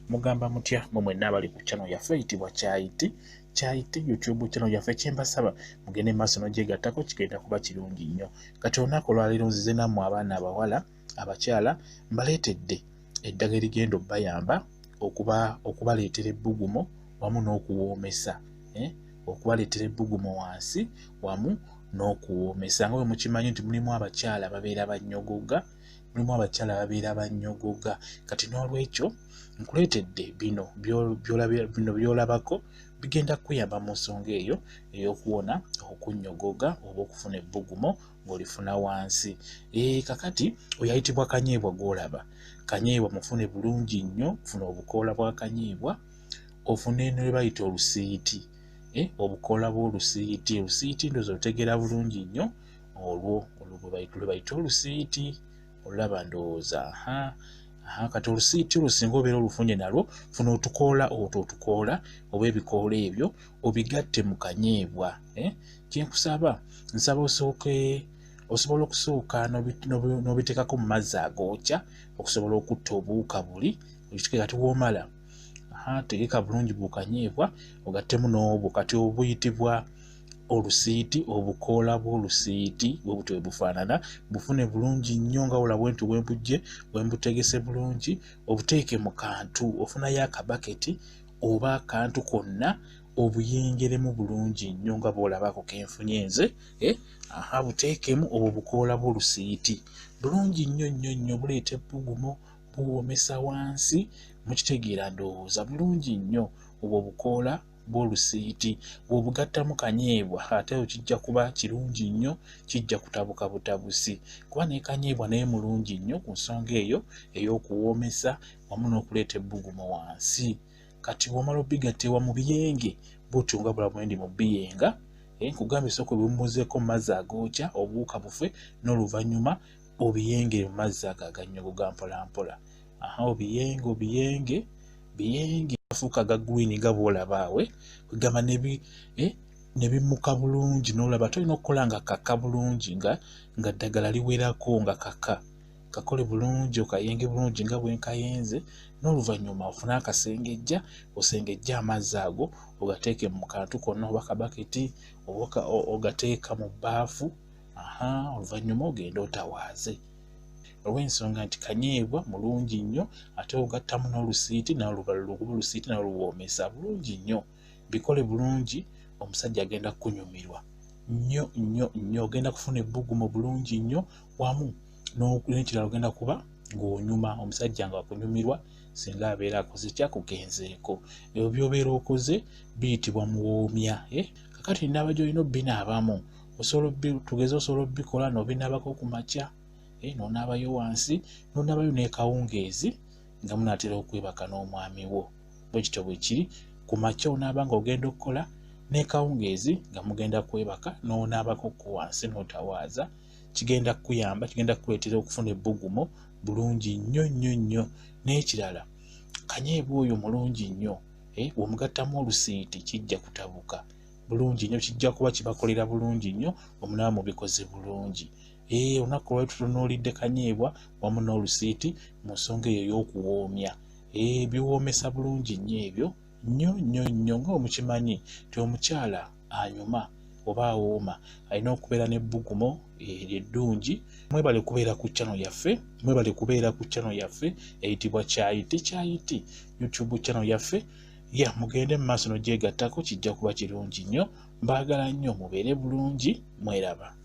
mugamba mutya mumwe n'abali ku channel yaffe eyitibwa Kyayiti YouTube channel yaffe kyembasaba mugende maaso n'ogyegattako kigenda kuba kirungi nnyo. Kati olunaku olwaleero nzize nammwe abaana abawala abakyala mbaleetedde eddagala erigenda obbayamba okubaleetera ebbugumo wamu n'okuwoomesa, okubaleetera ebbugumo wansi wamu n'okuwoomesa. Nga bwe mukimanyi nti mulimu abakyala ababeera bannyogoga, kati n'olwekyo nkuleetedde bino by'olabako bigenda kuyamba mu nsonga eyo ey'okuwona okunnyogoga oba okufuna ebbugumo ng'olifuna wansi. Kakati oyayitibwa Kanyebwa gw'olaba. Kanyebwa mufune bulungi nnyo, funa obukoola bwa Kanyebwa, ofune ne bayita olusiiti. Obukoola bw'olusiiti. Olusiiti ndoza otegeera bulungi nnyo olwo lwe bayita olusiiti. Olaba ndowooza. Kati olusiiti olusinga obeera olufunye nalwo funa otukoola oba ebikoola ebyo obigatte mu Kanyebwa. Kyenkusaba nsaba osobola okusooka n'obiteekako mu mazzi agookya okusobola okutta obuwuka buli kati w'omala tegeka bulungi bu Kanyebwa ogattemu n'obwo kati obuyitibwa olusiiti. Obukoola bw'olusiiti bwe butyo bufaanana bufune bulungi nnyo nga olaba nti bwembutegese bulungi obuteeke mu kantu, ofunayo akabaketi oba akantu konna obuyengeremu bulungi nnyo nga bw'olabako kenfunye nze. Buteekemu obwo bukoola bw'olusiiti bulungi nnyo buleeta ebbugumo, buwoomesa wansi, mukitegeera ndowooza bulungi nnyo obwo bukoola bw'olusiiti. Bw'obugattamu Kanyebwa ate kijja kuba kirungi nnyo, kijja kutabuka butabusi kuba ne Kanyebwa naye mulungi nnyo ku nsonga eyo ey'okuwoomesa wamu n'okuleeta ebbugumo wansi. Kati bw'omala obigatta ewa mu biyenge bw'otyo nga bulamu ndi mu biyenga, nkugambye sooka obiwummuzeeko mu mazzi agookya obuwuka bufe n'oluvannyuma obiyengere mu mazzi ago agannyogoga mpola mpola. Obiyenge afuuka aga green nga bw'olaba awe kwegamba ne bimuka bulungi n'olaba tolina okukola nga kaka bulungi nga ddagala liwerako nga kaka. Kakole bulungi okayenge bulungi nga bwenkayenze n'oluvannyuma ofune akasengejja osengejja amazzi ago ogateeke mu kantu konna oba kabaketi ogateeka mu bbaafu. Oluvannyuma ogenda otawaaze olw'ensonga nti Kanyebwa mulungi nnyo ate ogattamu n'olusiiti olusiiti naluwoomesa bulungi nnyo. Bikole bulungi omusajja agenda kunyumirwa nnyo, ogenda kufuna ebbugumo bulungi nnyo wamu n'ekirala ogenda kuba ng'onyuma omusajja nga wakunyumirwa singa abeera akoze kyakugenzeeko. Ebyo by'obeera okoze biyitibwa muwoomya. Kakati nnaaba gy'olina obbinaabamu tugeze osobola obbikola n'obinaabako ku makya, n'onaabayo wansi n'onaabayo n'ekawungeezi nga munaatera okwebaka n'omwami wo. Bwe kityo bwe kiri ku makya onaaba nga ogenda okukola n'ekawungeezi nga mugenda kwebaka n'onaabako ku wansi n'otawaaza. Kigenda kukuyamba, kigenda kukuleetera okufuna ebbugumo bulungi nnyo. N'ekirala Kanyebwa oyo mulungi nnyo, bw'omugattamu olusiiti kijja kutabuka bulungi nnyo, kijja kuba kibakolera bulungi nnyo omunaaba mubikoze bulungi. Olunaku olwali tutunuulidde Kanyebwa wamu n'olusiiti mu nsonga eyo ey'okuwoomya. Biwoomesa bulungi nnyo ebyo nnyo nga omukimanyi ti omukyala anyuma oba awooma alina okubeera n'ebbugumo eddungi. Mwebale kubeera ku channel yaffe eyitibwa Kyayiti YouTube channel yaffe. Mugende mu maaso n'ogyegattako kijja kuba kirungi nnyo. Mbaagala nnyo mubeere bulungi, mweraba.